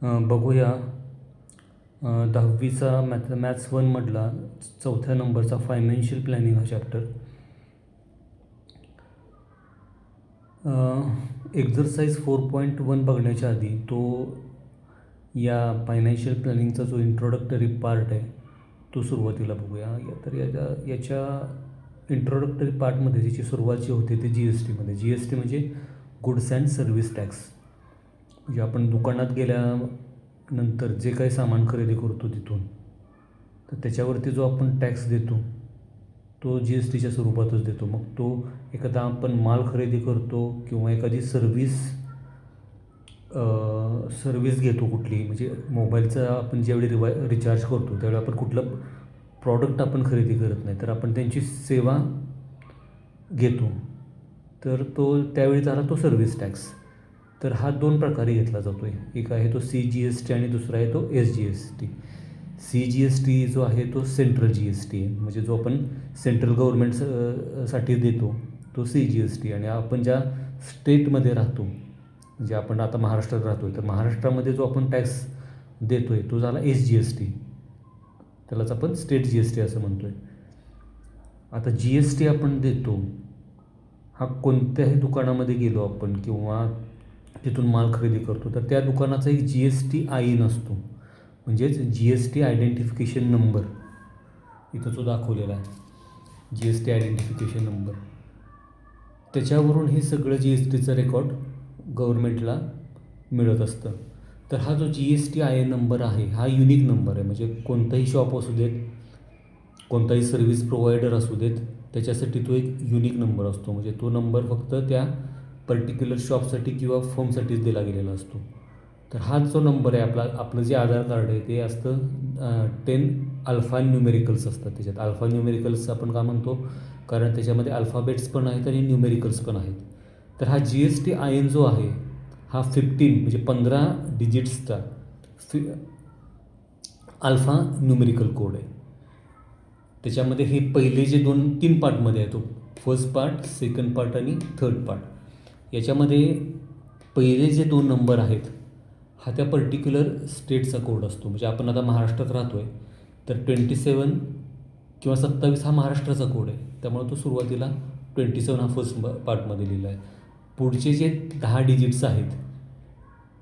बघूया 10वीचा मॅथ्स 1मधला 4थ्या नंबरचा financial planning हा चॅप्टर. एक्झरसाइज 4.1 बघण्याच्या आधी या फायनान्शियल प्लॅनिंगचा जो इंट्रोडक्टरी पार्ट आहे तो सुरुवातीला बघूया. तर याच्या इंट्रोडक्टरी पार्टमध्ये ज्याची सुरुवात जी होते ते GSTमध्ये. GST म्हणजे गुड्स अँड सर्व्हिस टॅक्स. म्हणजे आपण दुकानात गेल्यानंतर जे काही सामान खरेदी करतो तिथून, तर त्याच्यावरती जो आपण टॅक्स देतो तो GSTच्या स्वरूपातच देतो. मग तो एखादा आपण माल खरेदी करतो किंवा एखादी सर्व्हिस घेतो कुठली, म्हणजे मोबाईलचा आपण ज्यावेळी रिचार्ज करतो त्यावेळी आपण कुठलं प्रॉडक्ट आपण खरेदी करत नाही, तर आपण त्यांची सेवा घेतो, तर त्यावेळी झाला तो सर्व्हिस टॅक्स. तर हा 2 प्रकारे घेतला जातो आहे. एक आहे तो CGST आणि दुसरा आहे तो SGST. CGST जो आहे तो सेंट्रल GST आहे, म्हणजे जो आपण सेंट्रल गव्हर्नमेंटसाठी देतो तो CGST. आणि आपण ज्या स्टेटमध्ये राहतो, म्हणजे आपण आता महाराष्ट्रात राहतो आहे, तर महाराष्ट्रामध्ये जो आपण टॅक्स देतो आहे तो झाला SGST. त्यालाच आपण स्टेट GST असं म्हणतो आहे. आता GST आपण देतो हा कोणत्याही दुकानामध्ये गेलो आपण किंवा तिथून माल खरेदी करतो, तर त्या दुकानाचा एक GST आयन असतो, म्हणजेच GST आयडेंटिफिकेशन नंबर. इथं जो दाखवलेला आहे GST आयडेंटिफिकेशन नंबर, त्याच्यावरून हे सगळं GSTचं रेकॉर्ड गव्हर्नमेंटला मिळत असतं. तर हा जो GST आयन नंबर आहे हा युनिक नंबर आहे. म्हणजे कोणताही शॉप असू देत, कोणताही सर्व्हिस प्रोव्हायडर असू देत, त्याच्यासाठी तो एक युनिक नंबर असतो. म्हणजे तो नंबर फक्त त्या पर्टिक्युलर शॉपसाठी किंवा फर्मसाठीच दिला गेलेला असतो. तर हा जो नंबर आहे आपलं जे आधार कार्ड आहे ते असतं 10 अल्फा न्यूमेरिकल्स असतात. त्याच्यात अल्फा न्यूमेरिकल्स आपण का म्हणतो, कारण त्याच्यामध्ये अल्फाबेट्स पण आहेत आणि न्यूमेरिकल्स पण आहेत. तर हा GST आयन जो आहे हा 15 म्हणजे 15 डिजिट्सचा अल्फा न्यूमेरिकल कोड आहे. त्याच्यामध्ये हे पहिले जे 3 पार्टमध्ये आहे, तो फर्स्ट पार्ट, सेकंड पार्ट आणि थर्ड पार्ट. याच्यामध्ये पहिले जे 2 नंबर आहेत हा त्या पर्टिक्युलर स्टेटचा कोड असतो. म्हणजे आपण आता महाराष्ट्रात राहतो आहे, तर 27 किंवा 27 हा महाराष्ट्राचा कोड आहे, त्यामुळे तो सुरुवातीला 27 हा फर्स्ट पार्टमध्ये लिहिला आहे. पुढचे जे 10 डिजिट्स आहेत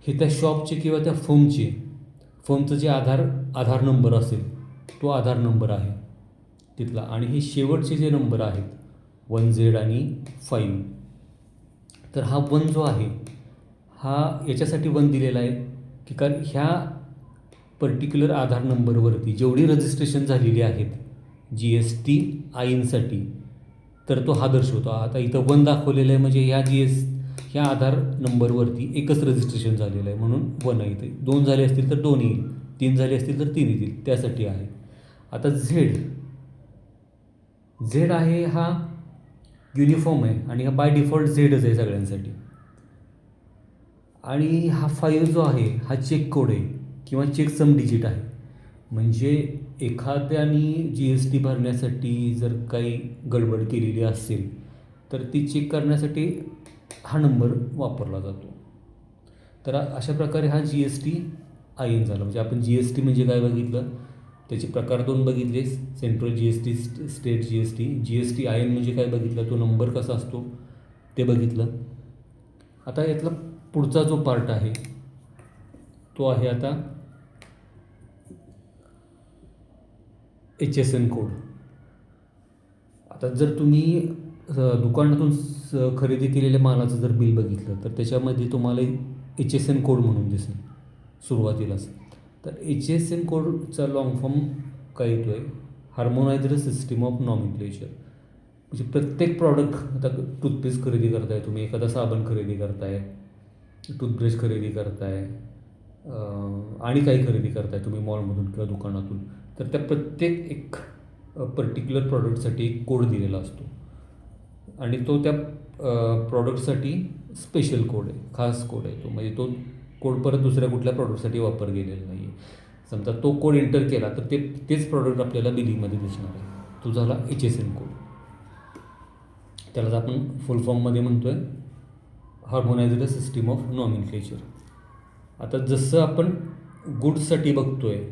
हे त्या शॉपचे किंवा त्या फर्मचं जे आधार नंबर असेल तो आधार नंबर आहे तिथला. आणि हे शेवटचे जे नंबर आहेत 1Z आणि 5, तर हा 1 जो आहे हा याच्यासाठी 1 दिलेला आहे की कारण ह्या पर्टिक्युलर आधार नंबरवरती जेवढी रजिस्ट्रेशन झालेली आहेत GST आयनसाठी, तर तो हा दर्शवतो. आता इथं 1 दाखवलेलं आहे म्हणजे ह्या आधार नंबरवरती एकच रजिस्ट्रेशन झालेलं आहे म्हणून 1 आहे. इथे 2 झाले असतील तर 2 येईल, 3 झाले असतील तर 3 येतील, त्यासाठी आहे. आता झेड आहे हा युनिफॉर्म आहे आणि हा बाय डिफॉल्ट झेडच आहे सगळ्यांसाठी. आणि हा 5 जो आहे हा चेक कोड आहे किंवा चेक सम डिजिट आहे. म्हणजे एखाद्याने GST भरण्यासाठी जर काही गडबड केलेली असेल तर ती चेक करण्यासाठी हा नंबर वापरला जातो. तर अशा प्रकारे हा GST आयन झाला. म्हणजे आपण GST म्हणजे काय बघितलं, त्याचे प्रकार 2 बघितले, central GST, state GST. GST ion म्हणजे काय बघितलं, तो नंबर कसा असतो ते बघितलं. आता यातला पुढचा जो पार्ट आहे तो आहे आता HSN कोड. आता जर तुम्ही दुकानातून खरेदी केलेल्या मालाचं जर बिल बघितलं तर त्याच्यामध्ये तुम्हाला HSN कोड म्हणून दिसेल सुरुवातीलाच. तर HSN कोडचा लॉंग फॉर्म काय येतो आहे, हार्मोनायझ्ड सिस्टीम ऑफ नॉमेनक्लेचर. म्हणजे प्रत्येक प्रॉडक्ट, आता टूथपेस्ट खरेदी करताय तुम्ही, एखादा साबण खरेदी करताय, टूथब्रश खरेदी करताय आणि काही खरेदी करताय तुम्ही मॉलमधून किंवा दुकानातून, तर त्या प्रत्येक एक पर्टिक्युलर प्रॉडक्टसाठी एक कोड दिलेला असतो आणि तो त्या प्रॉडक्टसाठी स्पेशल कोड आहे, खास कोड आहे तो. म्हणजे तो कोड परत दुसऱ्या कुठल्या प्रॉडक्टसाठी वापर केलेला नाही आहे. समजा तो कोड एंटर केला तर तेच प्रॉडक्ट आपल्याला बिलिंगमध्ये दिसणार आहे. तो झाला HSN कोड. त्यालाच आपण फुल फॉर्ममध्ये म्हणतो आहे हार्मोनायझ्ड सिस्टीम ऑफ नॉमेनक्लेचर. आता जसं आपण गुड्ससाठी बघतो आहे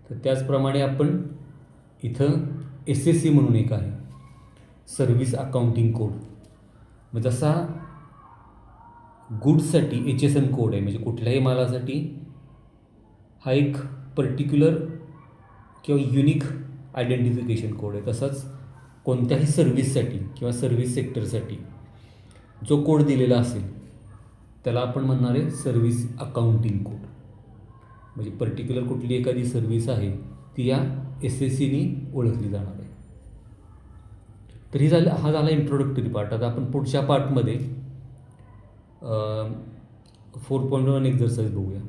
तर त्याचप्रमाणे आपण इथं SAC म्हणून एक आहे, सर्व्हिस अकाउंटिंग कोड. मग जसा गुड्ससाठी HSN कोड आहे, म्हणजे कुठल्याही मालासाठी हा एक पर्टिक्युलर किंवा युनिक आयडेंटिफिकेशन कोड आहे, तसाच कोणत्याही सर्व्हिससाठी किंवा सर्व्हिस सेक्टरसाठी जो कोड दिलेला असेल त्याला आपण म्हणणार आहे सर्व्हिस अकाउंटिंग कोड. म्हणजे पर्टिक्युलर कुठली एखादी सर्व्हिस आहे ती या SACनी ओळखली जाणार आहे. तर हा झाला इंट्रोडक्टरी पार्ट. आता आपण पुढच्या पार्टमध्ये 4.1 एक्झरसाइज बघूया.